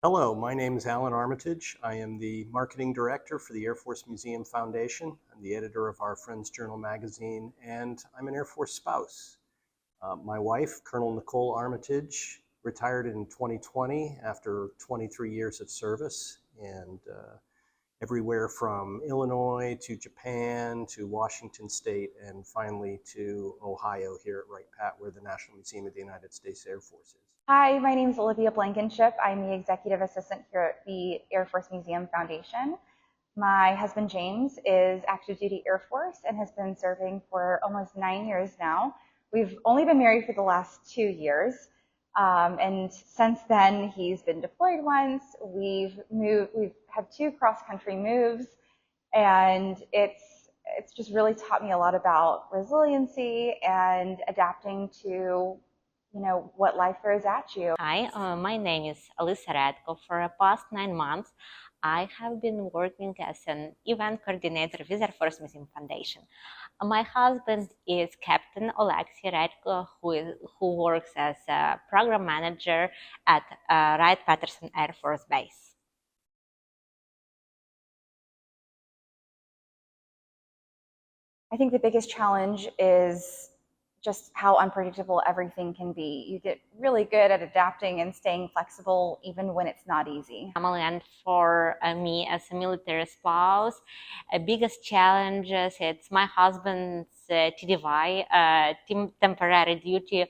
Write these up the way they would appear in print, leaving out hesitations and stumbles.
Hello, my name is Alan Armitage. I am the marketing director for the Air Force Museum Foundation. I'm the editor of our Friends Journal magazine, and I'm an Air Force spouse. My wife, Colonel Nicole Armitage, retired in 2020 after 23 years of service, and everywhere from Illinois to Japan to Washington State and finally to Ohio here at Wright-Patt, where the National Museum of the United States Air Force is. Hi, my name is Olivia Blankenship. I'm the executive assistant here at the Air Force Museum Foundation. My husband James is active duty Air Force and has been serving for almost 9 years now. We've only been married for the last 2 years. And since then, he's been deployed once. We've had two cross-country moves, and it's just really taught me a lot about resiliency and adapting to what life throws at you. Hi, my name is Alisa Radko. For the past 9 months, I have been working as an event coordinator with Air Force Museum Foundation. My husband is Captain Oleksiy Radko, who works as a program manager at Wright-Patterson Air Force Base. I think the biggest challenge is just how unpredictable everything can be. You get really good at adapting and staying flexible even when it's not easy. Family, and for me as a military spouse, biggest challenges it's my husband's TDY, temporary duty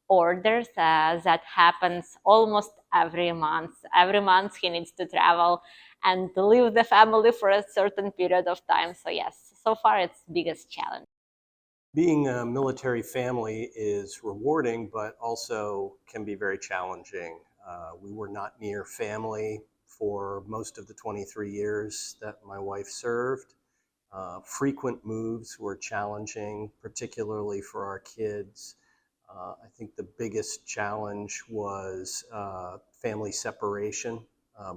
orders that happens almost every month. Every month he needs to travel and to leave the family for a certain period of time. So yes, so far it's biggest challenge. Being a military family is rewarding, but also can be very challenging. We were not near family for most of the 23 years that my wife served. Frequent moves were challenging, particularly for our kids. I think the biggest challenge was family separation.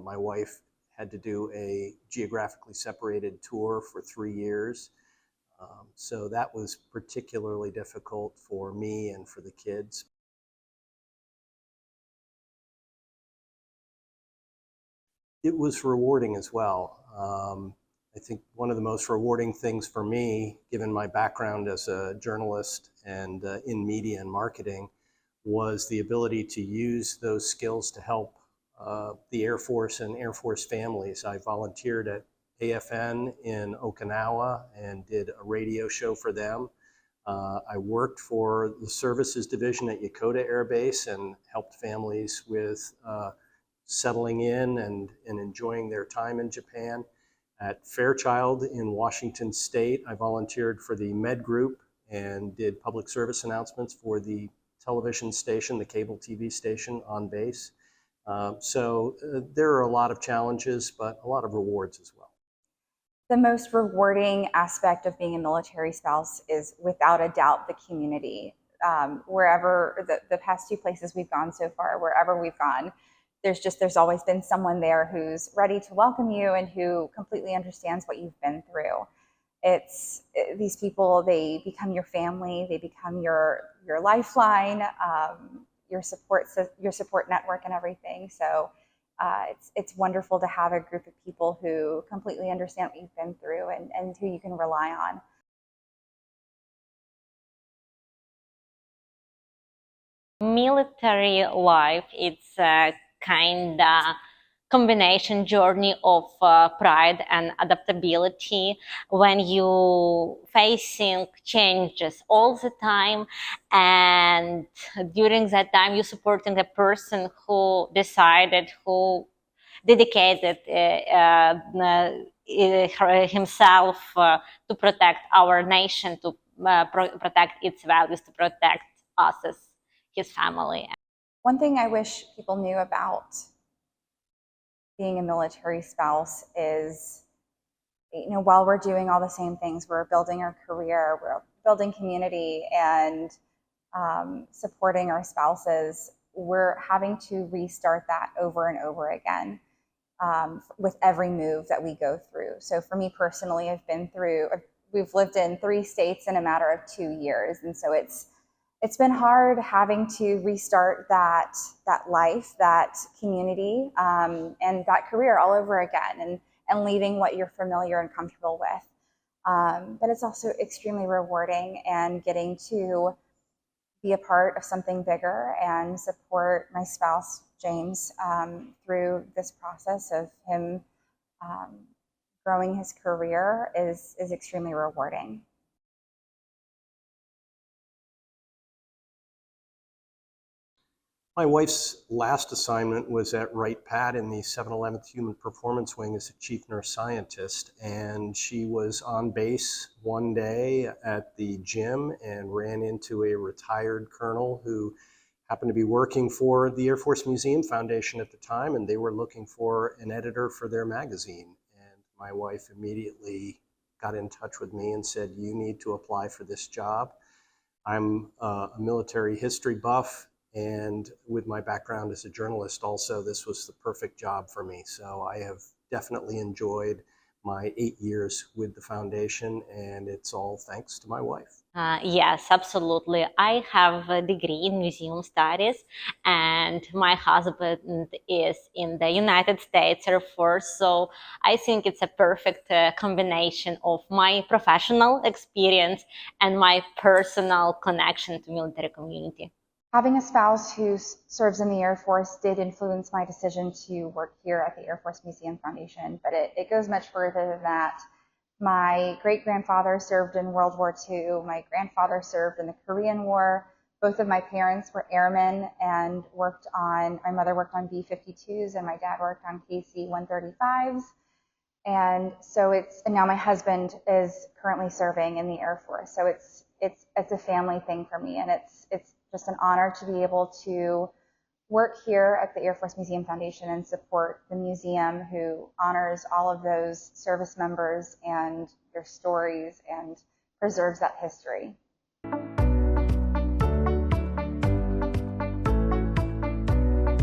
My wife had to do a geographically separated tour for 3 years. So that was particularly difficult for me and for the kids. It was rewarding as well. I think one of the most rewarding things for me, given my background as a journalist and in media and marketing, was the ability to use those skills to help the Air Force and Air Force families. I volunteered at AFN in Okinawa and did a radio show for them. I worked for the services division at Yokota Air Base and helped families with settling in and enjoying their time in Japan. At Fairchild in Washington State, I volunteered for the Med Group and did public service announcements for the television station, the cable TV station on base. So there are a lot of challenges, but a lot of rewards as well. The most rewarding aspect of being a military spouse is without a doubt the community. Wherever the past two places we've gone so far, wherever we've gone, there's always been someone there who's ready to welcome you and who completely understands what you've been through. These people, they become your family, they become your lifeline, your support network and everything. So it's wonderful to have a group of people who completely understand what you've been through and who you can rely on. Military life, it's a kind of combination journey of pride and adaptability when you facing changes all the time, and during that time you're supporting a person who decided, who dedicated himself to protect our nation, to protect its values, to protect us as his family. One thing I wish people knew about being a military spouse is, while we're doing all the same things, we're building our career, we're building community, and supporting our spouses, we're having to restart that over and over again with every move that we go through. So for me personally, we've lived in 3 states in a matter of 2 years, and so it's it's been hard having to restart that life, that community, and that career all over again, and leaving what you're familiar and comfortable with. But it's also extremely rewarding, and getting to be a part of something bigger and support my spouse James through this process of him growing his career is extremely rewarding. My wife's last assignment was at Wright Pat in the 711th Human Performance Wing as a chief nurse scientist, and she was on base one day at the gym and ran into a retired colonel who happened to be working for the Air Force Museum Foundation at the time, and they were looking for an editor for their magazine. And my wife immediately got in touch with me and said, "You need to apply for this job." I'm a military history buff, and with my background as a journalist also, this was the perfect job for me. So I have definitely enjoyed my 8 years with the foundation, and it's all thanks to my wife. Yes, absolutely. I have a degree in museum studies, and my husband is in the United States Air Force. So I think it's a perfect combination of my professional experience and my personal connection to military community. Having a spouse who serves in the Air Force did influence my decision to work here at the Air Force Museum Foundation, but it goes much further than that. My great-grandfather served in World War II. My grandfather served in the Korean War. Both of my parents were airmen and my mother worked on B-52s and my dad worked on KC-135s. And now my husband is currently serving in the Air Force. So it's a family thing for me, and it's just an honor to be able to work here at the Air Force Museum Foundation and support the museum, who honors all of those service members and their stories and preserves that history.